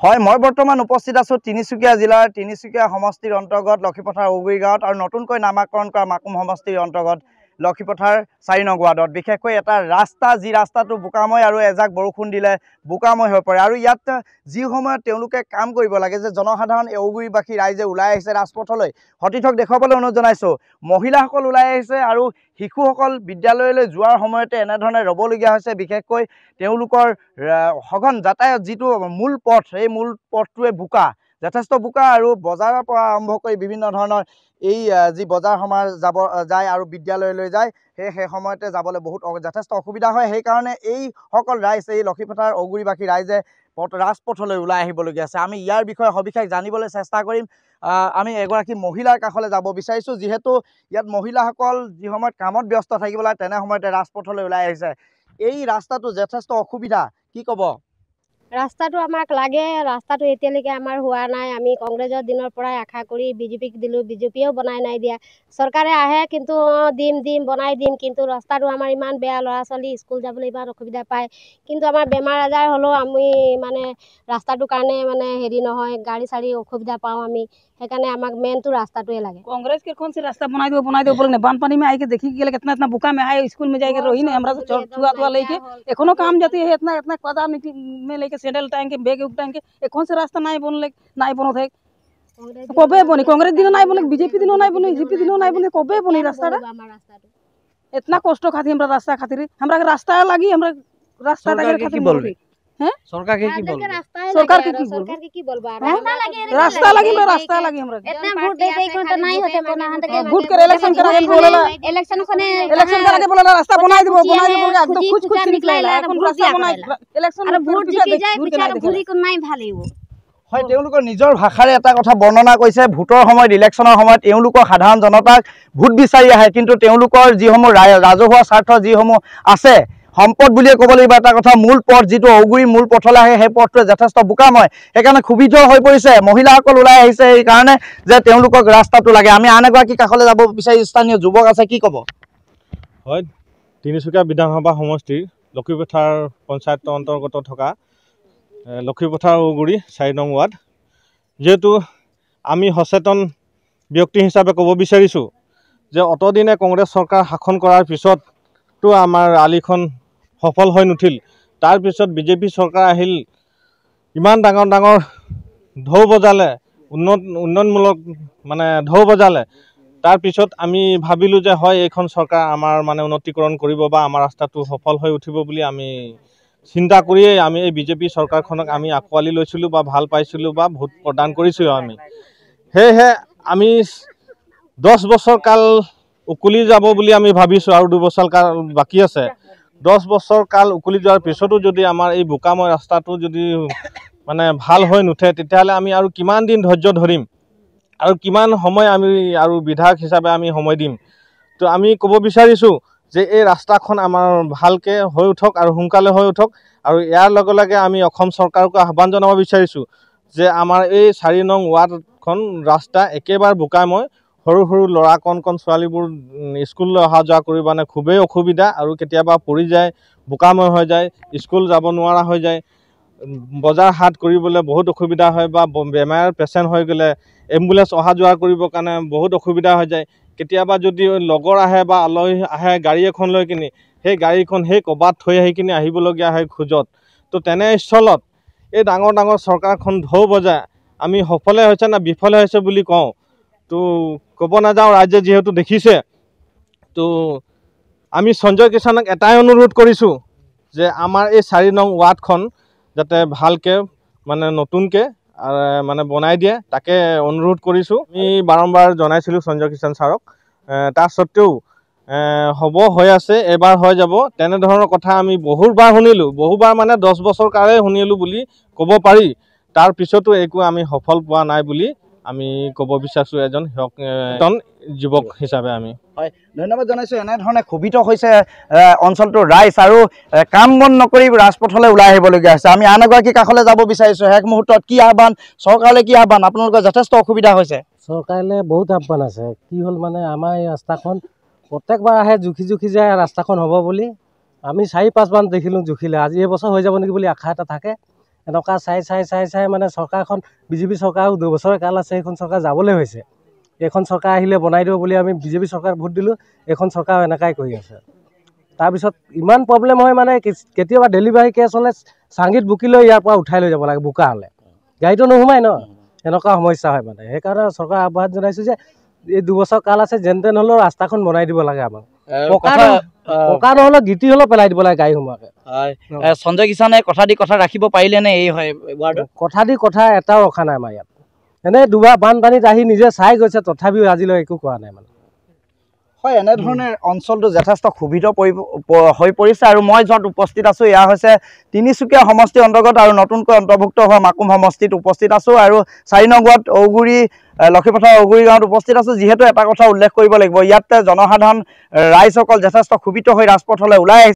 হয়, মই বৰ্তমান উপস্থিত আছো তিনিচুকীয়া জিলাৰ তিনিচুকীয়া সমষ্টিৰ অন্তৰ্গত লক্ষীপথাৰ ঔগুৰি গাঁৱত আৰু নতুনকৈ নামাকৰণ কৰা মাকুম সমষ্টিৰ অন্তৰ্গত লক্ষীপথাৰ ৪ নং ৱাৰ্ডত। বিশেষকৈ এটা ৰাস্তা যি ৰাস্তাটো বোকাময় আৰু এজাক বৰষুণ দিলে বোকাময় হৈ পৰে আৰু ইয়াত যি সময়ত তেওঁলোকে কাম কৰিব লাগে যে জনসাধাৰণ ঔগুৰিবাসী ৰাইজে ওলাই আহিছে ৰাজপথলৈ। সতীৰ্থক দেখুৱাবলৈ অনুৰোধ জনাইছোঁ, মহিলাসকল ওলাই আহিছে আৰু শিশুসকল বিদ্যালয়লৈ যোৱাৰ সময়তে এনেধৰণে ৰ'বলগীয়া হৈছে। বিশেষকৈ তেওঁলোকৰ সঘন যাতায়াত যিটো মূল পথ, এই মূল পথটোৱে বোকা, যথেষ্ট বোকা আৰু বজাৰৰ পৰা আৰম্ভ কৰি বিভিন্ন ধৰণৰ এই যি বজাৰ সমাৰ যায় আৰু বিদ্যালয়লৈ যায় সেই সময়তে যাবলৈ যথেষ্ট অসুবিধা হয়। সেইকাৰণে এইসকল ৰাইজ, এই লক্ষীপথাৰ ঔগুৰিবাসী ৰাইজে ৰাজপথলৈ ওলাই আহিবলগীয়া আছে। আমি ইয়াৰ বিষয়ে সবিশেষ জানিবলৈ চেষ্টা কৰিম। আমি এগৰাকী মহিলাৰ কাষলৈ যাব বিচাৰিছোঁ, যিহেতু ইয়াত মহিলাসকল যি সময়ত কামত ব্যস্ত থাকিব লাগে তেনে সময়তে ৰাজপথলৈ ওলাই আহিছে। এই ৰাস্তাটো যথেষ্ট অসুবিধা, কি ক'ব? ৰাস্তাটো আমাক লাগে, ৰাস্তাটো এতিয়ালৈকে আমাৰ হোৱা নাই। আমি কংগ্ৰেছৰ দিনৰ পৰাই আশা কৰি বিজেপিক দিলোঁ, বিজেপিয়েও বনাই নাই দিয়া। চৰকাৰে আহে কিন্তু দিম বনাই দিম, কিন্তু ৰাস্তাটো আমাৰ ইমান বেয়া, ল'ৰা ছোৱালী স্কুল যাবলৈ ইমান অসুবিধা পায়। কিন্তু আমাৰ বেমাৰ আজাৰ হ'লেও আমি ৰাস্তাটোৰ কাৰণে হেৰি নহয়, গাড়ী চাড়ী অসুবিধা পাওঁ আমি। সেইকাৰণে আমাক मेनটো रास्ताटोए लगे। कांग्रेस के कौन से रास्ता बना दो बोले ने बानपानी में आके देखी के कितना इतना बुका में आए, स्कूल में जाके रही ने हमरा से छुआ लेके एखनो काम जाती है, इतना इतना कदा में लेके सैंडल टांग के बैग टांग के कौन से रास्ता नहीं बनो थे कबे बनी। कांग्रेस दिन नहीं बने, बीजेपी दिन नहीं बने, जीपी दिन नहीं बने, कबे बनी रास्ता इतना कष्ट खातिर हमरा रास्ता खातिर हमरा रास्ता लगी, हमरा रास्ता खातिर बोल सरकार के की बोल सरकार के की बोलबा रास्ता लगी हमरा इतना वोट दे दे को तो नहीं होते कोना हम तो वोट कर इलेक्शन करा के बोलेला इलेक्शन करा के बोलेला रास्ता बनाई देबो एकदम कुछ निकलेला এখন रास्ता बनाई इलेक्शन और वोट जीती जाए पिछार घुरी को नहीं भाले वो হয়। তেওঁলোকৰ নিজৰ ভাষাৰে এটা কথা বৰ্ণনা কৰিছে, ভোটৰ সময়ত ইলেকশ্যনৰ সময়ত তেওঁলোকৰ সাধাৰণ জনতাক ভোট বিচাৰি আহে, কিন্তু তেওঁলোকৰ যিসমূহ ৰাজহুৱা স্বাৰ্থ যিসমূহ আছে সম্পদ বুলিয়ে ক'ব লাগিব এটা কথা, মূল পথ যিটো ঔগুৰি মূল পথলৈ আহে সেই পথটোৱে যথেষ্ট বোকাময়। সেইকাৰণে ক্ষুভিত হৈ পৰিছে, মহিলাসকল ওলাই আহিছে এইকাৰণে যে তেওঁলোকক ৰাস্তাটো লাগে। আমি আন এগৰাকী কাষলৈ যাব বিচাৰি, স্থানীয় যুৱক আছে, কি ক'ব? হয়, তিনিচুকীয়া বিধানসভা সমষ্টিৰ লক্ষীপথাৰ পঞ্চায়তৰ অন্তৰ্গত থকা লক্ষীপথাৰ ঔগুৰি ৪ নং ৱাৰ্ড, যেহেতু আমি সচেতন ব্যক্তি হিচাপে ক'ব বিচাৰিছোঁ যে অতদিনে কংগ্ৰেছ চৰকাৰ শাসন কৰাৰ পিছতো আমাৰ আলিখন সফল হৈ নুঠিল। তাৰপিছত বিজেপি চৰকাৰ আহিল, ইমান ডাঙৰ ডাঙৰ ঢৌ বজালে, উন্নয়নমূলক ঢৌ বজালে। তাৰপিছত আমি ভাবিলোঁ যে হয় এইখন চৰকাৰ আমাৰ উন্নতিকৰণ কৰিব বা আমাৰ ৰাস্তাটো সফল হৈ উঠিব বুলি আমি চিন্তা কৰিয়ে আমি এই বিজেপি চৰকাৰখনক আমি আঁকোৱালি লৈছিলোঁ বা ভাল পাইছিলোঁ বা ভোট প্ৰদান কৰিছোঁ। আমি সেয়েহে আমি 10 বছৰ কাল উকলি যাব বুলি আমি ভাবিছোঁ আৰু 2 বছৰ কাল বাকী আছে। 10 বছৰ কাল উকলি যোৱাৰ পিছতো যদি আমাৰ এই বোকাময় ৰাস্তাটো যদি ভাল হৈ নুঠে, তেতিয়াহ'লে আমি আৰু কিমান দিন ধৈৰ্য ধৰিম আৰু কিমান সময় আমি আৰু বিধায়ক হিচাপে আমি সময় দিম। তো আমি ক'ব বিচাৰিছোঁ যে এই ৰাস্তাখন আমাৰ ভালকৈ হৈ উঠক আৰু সোনকালে হৈ উঠক। আৰু ইয়াৰ লগে লগে আমি অসম চৰকাৰকো আহ্বান জনাব বিচাৰিছোঁ যে আমাৰ এই ৪ নং ৱাৰ্ডখন ৰাস্তা একেবাৰে বোকাময়, সৰু সৰু ল'ৰা কণ ছোৱালীবোৰ স্কুললৈ অহা যোৱা কৰিব খুবেই অসুবিধা আৰু কেতিয়াবা পৰি যায়, বোকাময় হৈ যায়, স্কুল যাব নোৱাৰা হৈ যায়, বজাৰ হাট কৰিবলৈ বহুত অসুবিধা হয় বা বেমাৰ পেচেণ্ট হৈ গ'লে এম্বুলেঞ্চ অহা যোৱা কৰিবৰ কাৰণে বহুত অসুবিধা হৈ যায়। কেতিয়াবা যদি লগৰ আহে বা আলহী আহে গাড়ী এখন লৈ কিনি, সেই গাড়ীখন সেই ক'ৰবাত থৈ আহি কিনি আহিবলগীয়া হয় খোজত। তো তেনে স্থলত এই ডাঙৰ ডাঙৰ চৰকাৰখন ঢৌ বজায় আমি সফলে হৈছে না বিফলে হৈছে বুলি কওঁ তো ক'ব নাযাওঁ, ৰাইজে যিহেতু দেখিছে। তো আমি সঞ্জয় কিষাণক এটাই অনুৰোধ কৰিছোঁ যে আমাৰ এই ৪ নং ৱাৰ্ডখন যাতে ভালকৈ নতুনকৈ বনাই দিয়ে, তাকে অনুৰোধ কৰিছোঁ। আমি বাৰম্বাৰ জনাইছিলোঁ সঞ্জয় কিষাণ ছাৰক, তাৰ সত্ত্বেও হ'ব হৈ আছে, এবাৰ হৈ যাব তেনেধৰণৰ কথা আমি বহুবাৰ শুনিলোঁ। বহুবাৰ 10 বছৰ কালে শুনিলোঁ বুলি ক'ব পাৰি। তাৰ পিছতো একো আমি সফল পোৱা নাই বুলি আমি ক'ব বিচাৰিছোঁ এজন যুৱক হিচাপে। আমি হয়, ধন্যবাদ জনাইছোঁ। এনেধৰণে ক্ষোভিত হৈছে অঞ্চলটোৰ ৰাইজ আৰু কাম বন নকৰি ৰাজপথলৈ ওলাই আহিবলগীয়া হৈছে। আমি আন এগৰাকী কাষলৈ যাব বিচাৰিছোঁ। শেষ মুহূৰ্তত কি আহ্বান, চৰকাৰলৈ কি আহ্বান? আপোনালোকৰ যথেষ্ট অসুবিধা হৈছে। চৰকাৰলৈ বহুত আহ্বান আছে। কি হ'ল আমাৰ এই ৰাস্তাখন প্ৰত্যেকবাৰ আহে জুখি যায় ৰাস্তাখন হ'ব বুলি। আমি 4-5 মান দেখিলোঁ জুখিলে, আজি এবছৰ হৈ যাব নেকি বুলি আশা এটা থাকে। এনেকুৱা চাই মানে চৰকাৰখন বিজেপি চৰকাৰো 2 বছৰৰ কাল আছে, এইখন চৰকাৰ যাবলৈ হৈছে। এইখন চৰকাৰ আহিলে বনাই দিব বুলি আমি বিজেপি চৰকাৰ ভোট দিলোঁ, এইখন চৰকাৰ এনেকাই কৰি আছে। তাৰপিছত ইমান প্ৰব্লেম হয় মানে কেতিয়াবা ডেলিভাৰী কেছ হ'লে চাংগীত বুকি লৈ ইয়াৰ পৰা উঠাই লৈ যাব লাগে, বোকা হ'লে গাড়ীটো নোসোমাই ন, এনেকুৱা সমস্যা হয় মানে। সেইকাৰণে চৰকাৰ আহ্বান জনাইছোঁ যে এই 2 বছৰ কাল আছে, যেন তেন হ'লেও ৰাস্তাখন বনাই দিব লাগে আমাক। পকা নহ'লেও গিটি হ'লেও পেলাই দিব লাগে গাড়ী সোমোৱাকে। সঞ্জয় কিষাণে কথা ৰাখিব পাৰিলে নে এই হয় ৱাৰ্ডত? কথা এটাও ৰখা নাই আমাৰ ইয়াত। এনেই দুবাৰ বানপানীত আহি নিজে চাই গৈছে, তথাপিও আজিলৈ একো কৰা নাই মানে। হয়, এনেধৰণে অঞ্চলটো যথেষ্ট ক্ষোভিত হৈ পৰিছে। আৰু মই য'ত উপস্থিত আছোঁ এয়া হৈছে তিনিচুকীয়া সমষ্টিৰ অন্তৰ্গত আৰু নতুনকৈ অন্তৰ্ভুক্ত হোৱা মাকুম সমষ্টিত উপস্থিত আছোঁ। আৰু 4 নং ৱাৰ্ড ঔগুৰি লক্ষীপথাৰ ঔগুৰি গাঁৱত উপস্থিত আছোঁ। যিহেতু এটা কথা উল্লেখ কৰিব লাগিব, ইয়াত জনসাধাৰণ ৰাইজসকল যথেষ্ট ক্ষোভিত হৈ ৰাজপথলৈ ওলাই আহিছে।